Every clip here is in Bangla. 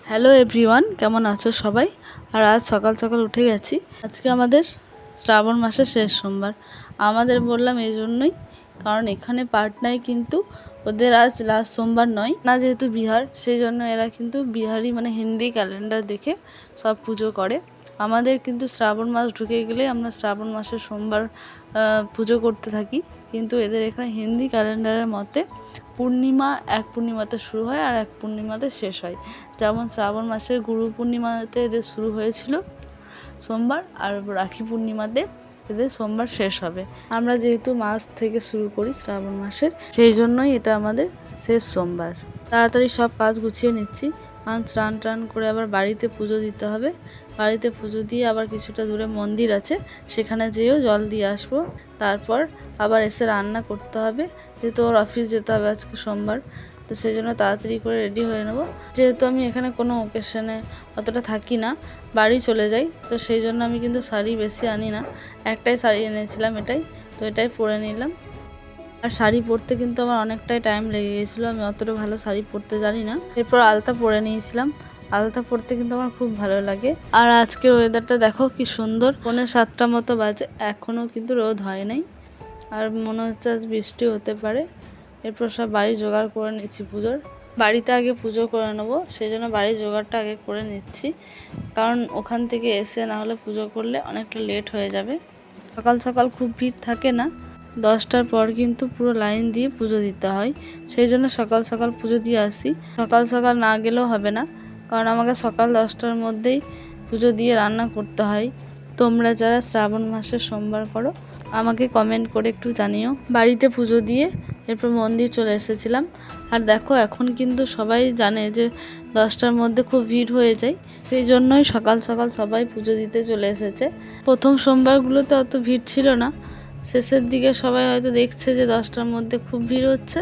হ্যালো এভরিওয়ান, কেমন আছো সবাই? আর আজ সকাল সকাল উঠে গেছি। আজকে আমাদের শ্রাবণ মাসের শেষ সোমবার। আমাদের বললাম এই জন্যই, কারণ এখানে পাটনায় কিন্তু ওদের আজ লাস্ট সোমবার নয় না, যেহেতু বিহার, সেই জন্য এরা কিন্তু বিহারি মানে হিন্দি ক্যালেন্ডার দেখে সব পুজো করে। আমাদের কিন্তু শ্রাবণ মাস ঢুকে গেলে আমরা শ্রাবণ মাসের সোমবার পুজো করতে থাকি, কিন্তু এদের এখানে হিন্দি ক্যালেন্ডারের মতে পূর্ণিমা এক পূর্ণিমাতে শুরু হয় আর এক পূর্ণিমাতে শেষ হয়। যেমন শ্রাবণ মাসের গুরু পূর্ণিমাতে এদের শুরু হয়েছিল সোমবার, আর রাখি পূর্ণিমাতে এদের সোমবার শেষ হবে। আমরা যেহেতু মাস থেকে শুরু করি শ্রাবণ মাসের, সেই জন্যই এটা আমাদের শেষ সোমবার। তাড়াতাড়ি সব কাজ গুছিয়ে নিচ্ছি, কারণ স্নান টান করে আবার বাড়িতে পুজো দিতে হবে। বাড়িতে পুজো দিয়ে আবার কিছুটা দূরে মন্দির আছে, সেখানে যেয়েও জল দিয়ে আসবো। তারপর আবার এসে রান্না করতে হবে, যেহেতু ওর অফিস যেতে হবে আজকে সোমবার, তো সেই জন্য তাড়াতাড়ি করে রেডি হয়ে নেবো। যেহেতু আমি এখানে কোনো ওকেশনে অতটা থাকি না, বাড়ি চলে যাই, তো সেই জন্য আমি কিন্তু শাড়ি বেশি আনি না। একটাই শাড়ি এনেছিলাম, তো এটাই পরে নিলাম। আর শাড়ি পরতে কিন্তু আমার অনেকটাই টাইম লেগে গেছিলো, আমি অতটা ভালো শাড়ি পরতে জানি না। এরপর আলতা পরে নিয়েছিলাম। আলতা পরতে কিন্তু আমার খুব ভালো লাগে। আর আজকের ওয়েদারটা দেখো কি সুন্দর, 6:45 মতো বাজে, এখনও কিন্তু রোদ হয় নাই, আর মনে হচ্ছে আজ বৃষ্টি হতে পারে। এরপর সব বাড়ি জোগাড় করে নিচ্ছি পুজোর। বাড়িতে আগে পুজো করে নেবো, সেই জন্য বাড়ির জোগাড়টা আগে করে নিচ্ছি, কারণ ওখান থেকে এসে না হলে পুজো করলে অনেকটা লেট হয়ে যাবে। সকাল সকাল খুব ভিড় থাকে না, 10টার পর কিন্তু পুরো লাইন দিয়ে পুজো দিতে হয়, সেই জন্য সকাল সকাল পুজো দিয়ে আসি। সকাল সকাল না গেলেও হবে না, কারণ আমাকে সকাল 10টার মধ্যেই পুজো দিয়ে রান্না করতে হয়। তোমরা যারা শ্রাবণ মাসে সোমবার করো আমাকে কমেন্ট করে একটু জানিও। বাড়িতে পুজো দিয়ে এরপর মন্দির চলে এসেছিলাম। আর দেখো এখন কিন্তু সবাই জানে যে 10টার মধ্যে খুব ভিড় হয়ে যায়, সেই জন্যই সকাল সকাল সবাই পুজো দিতে চলে এসেছে। প্রথম সোমবারগুলোতে অত ভিড় ছিল না, শেষের দিকে সবাই হয়তো দেখছে যে 10টার মধ্যে খুব ভিড় হচ্ছে,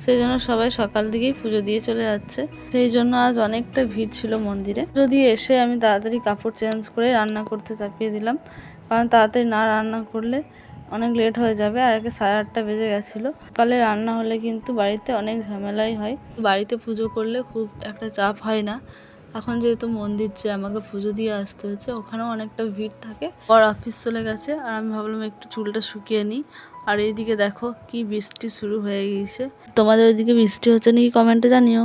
সেই জন্য সবাই সকাল দিকেই পুজো দিয়ে চলে যাচ্ছে। সেই জন্য আজ অনেকটা ভিড় ছিল মন্দিরে। যদি এসে আমি তাড়াতাড়ি কাপড় চেঞ্জ করে রান্না করতে চাপিয়ে দিলাম, কারণ তাড়াতাড়ি না রান্না করলে অনেক লেট হয়ে যাবে। আর আগে 8:30 বেজে গেছিলো। সকালে রান্না হলে কিন্তু বাড়িতে অনেক ঝামেলাই হয়, বাড়িতে পুজো করলে খুব একটা চাপ হয় না। এখন যেহেতু মন্দির যে আমাকে পুজো দিয়ে আসতে হচ্ছে, ওখানেও অনেকটা ভিড় থাকে। ওর অফিস চলে গেছে, আর আমি ভাবলাম একটু চুলটা শুকিয়ে নিই। আর এইদিকে দেখো কি বৃষ্টি শুরু হয়ে গিয়েছে। তোমাদের ওইদিকে বৃষ্টি হচ্ছে নাকি কমেন্টে জানিও।